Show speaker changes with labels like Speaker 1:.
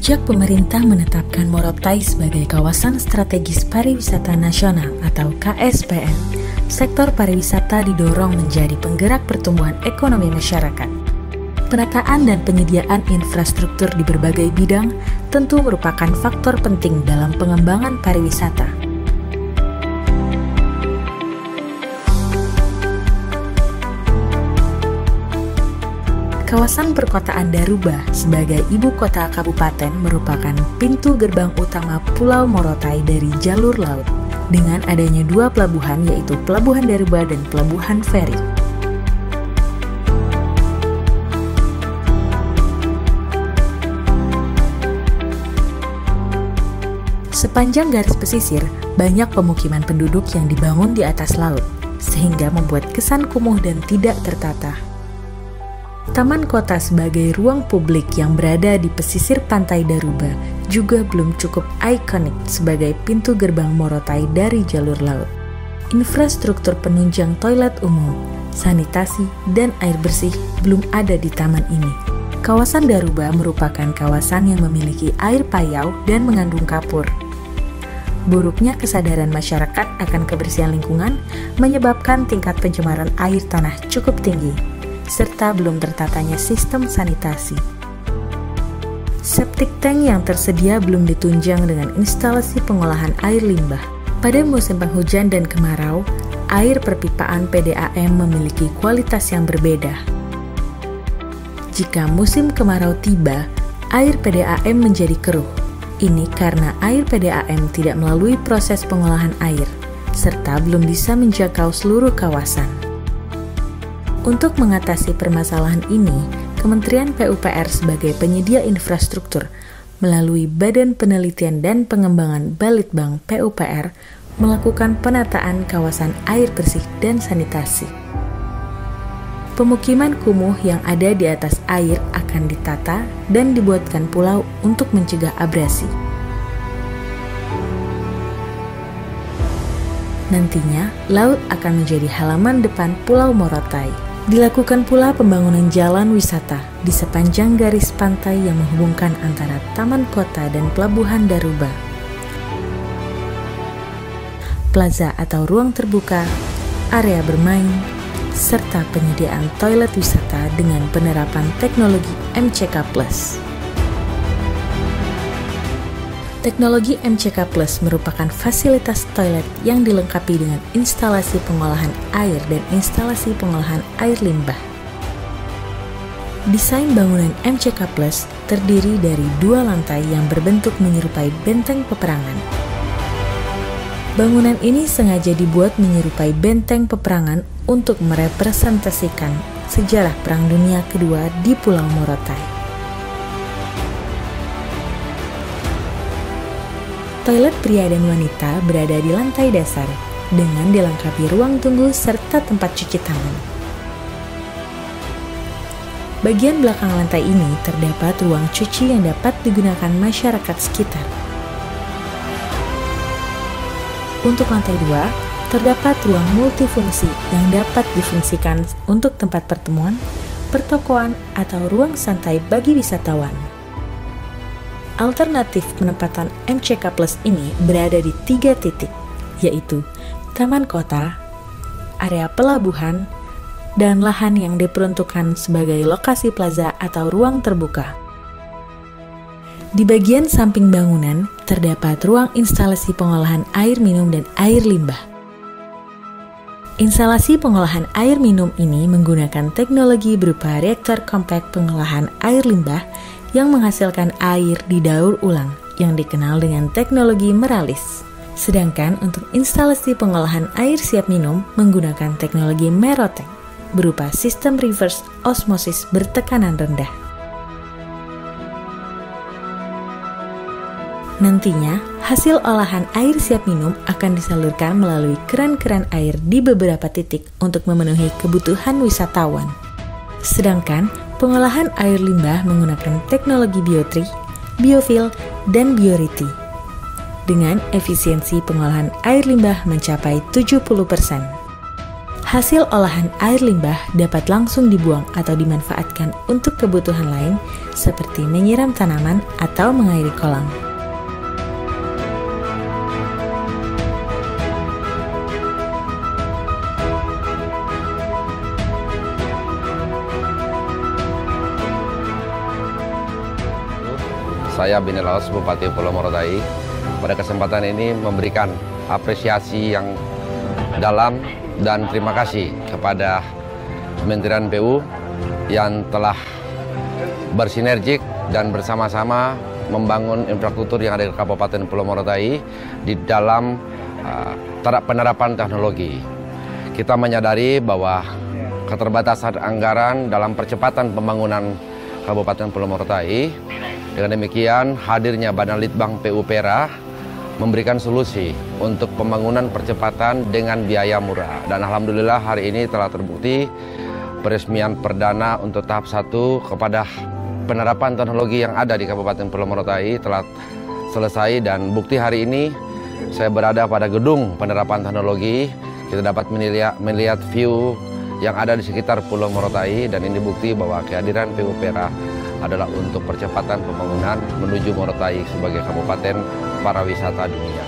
Speaker 1: Sejak pemerintah menetapkan Morotai sebagai kawasan strategis pariwisata nasional atau KSPN, sektor pariwisata didorong menjadi penggerak pertumbuhan ekonomi masyarakat. Penataan dan penyediaan infrastruktur di berbagai bidang tentu merupakan faktor penting dalam pengembangan pariwisata. Kawasan perkotaan Daruba sebagai ibu kota kabupaten merupakan pintu gerbang utama Pulau Morotai dari jalur laut, dengan adanya dua pelabuhan yaitu Pelabuhan Daruba dan Pelabuhan Feri. Sepanjang garis pesisir, banyak pemukiman penduduk yang dibangun di atas laut, sehingga membuat kesan kumuh dan tidak tertata. Taman kota sebagai ruang publik yang berada di pesisir pantai Daruba juga belum cukup ikonik sebagai pintu gerbang Morotai dari jalur laut. Infrastruktur penunjang toilet umum, sanitasi, dan air bersih belum ada di taman ini. Kawasan Daruba merupakan kawasan yang memiliki air payau dan mengandung kapur. Buruknya kesadaran masyarakat akan kebersihan lingkungan menyebabkan tingkat pencemaran air tanah cukup tinggi, serta belum tertatanya sistem sanitasi. Septic tank yang tersedia belum ditunjang dengan instalasi pengolahan air limbah. Pada musim penghujan dan kemarau, air perpipaan PDAM memiliki kualitas yang berbeda. Jika musim kemarau tiba, air PDAM menjadi keruh. Ini karena air PDAM tidak melalui proses pengolahan air, serta belum bisa menjangkau seluruh kawasan. Untuk mengatasi permasalahan ini, Kementerian PUPR sebagai penyedia infrastruktur melalui Badan Penelitian dan Pengembangan Balitbang PUPR melakukan penataan kawasan air bersih dan sanitasi. Pemukiman kumuh yang ada di atas air akan ditata dan dibuatkan pulau untuk mencegah abrasi. Nantinya, laut akan menjadi halaman depan Pulau Morotai. Dilakukan pula pembangunan jalan wisata di sepanjang garis pantai yang menghubungkan antara Taman Kota dan Pelabuhan Daruba. Plaza atau ruang terbuka, area bermain, serta penyediaan toilet wisata dengan penerapan teknologi MCK+. Teknologi MCK+ merupakan fasilitas toilet yang dilengkapi dengan instalasi pengolahan air dan instalasi pengolahan air limbah. Desain bangunan MCK+ terdiri dari dua lantai yang berbentuk menyerupai benteng peperangan. Bangunan ini sengaja dibuat menyerupai benteng peperangan untuk merepresentasikan sejarah Perang Dunia Kedua di Pulau Morotai. Toilet pria dan wanita berada di lantai dasar dengan dilengkapi ruang tunggu serta tempat cuci tangan. Bagian belakang lantai ini terdapat ruang cuci yang dapat digunakan masyarakat sekitar. Untuk lantai 2, terdapat ruang multifungsi yang dapat difungsikan untuk tempat pertemuan, pertokoan, atau ruang santai bagi wisatawan. Alternatif penempatan MCK+ ini berada di 3 titik, yaitu Taman Kota, area pelabuhan, dan lahan yang diperuntukkan sebagai lokasi plaza atau ruang terbuka. Di bagian samping bangunan, terdapat ruang instalasi pengolahan air minum dan air limbah. Instalasi pengolahan air minum ini menggunakan teknologi berupa reaktor kompak pengolahan air limbah yang menghasilkan air didaur ulang yang dikenal dengan teknologi meralis. Sedangkan untuk instalasi pengolahan air siap minum menggunakan teknologi Merotank berupa sistem reverse osmosis bertekanan rendah. Nantinya, hasil olahan air siap minum akan disalurkan melalui keran-keran air di beberapa titik untuk memenuhi kebutuhan wisatawan. Sedangkan pengolahan air limbah menggunakan teknologi biotri, biofil, dan bioriti. Dengan efisiensi pengolahan air limbah mencapai 70%. Hasil olahan air limbah dapat langsung dibuang atau dimanfaatkan untuk kebutuhan lain seperti menyiram tanaman atau mengairi kolam.
Speaker 2: Saya Bini Laos, Bupati Pulau Morotai. Pada kesempatan ini memberikan apresiasi yang dalam dan terima kasih kepada Kementerian PU yang telah bersinergik dan bersama-sama membangun infrastruktur yang ada di Kabupaten Pulau Morotai di dalam penerapan teknologi. Kita menyadari bahwa keterbatasan anggaran dalam percepatan pembangunan Kabupaten Pulau Morotai. Dengan demikian, hadirnya Badan Litbang PU Pera memberikan solusi untuk pembangunan percepatan dengan biaya murah. Dan alhamdulillah hari ini telah terbukti peresmian perdana untuk tahap 1 kepada penerapan teknologi yang ada di Kabupaten Pulau Morotai telah selesai, dan bukti hari ini saya berada pada gedung penerapan teknologi. Kita dapat melihat view yang ada di sekitar Pulau Morotai, dan ini bukti bahwa kehadiran PU Pera adalah untuk percepatan pembangunan menuju Morotai sebagai kabupaten pariwisata dunia.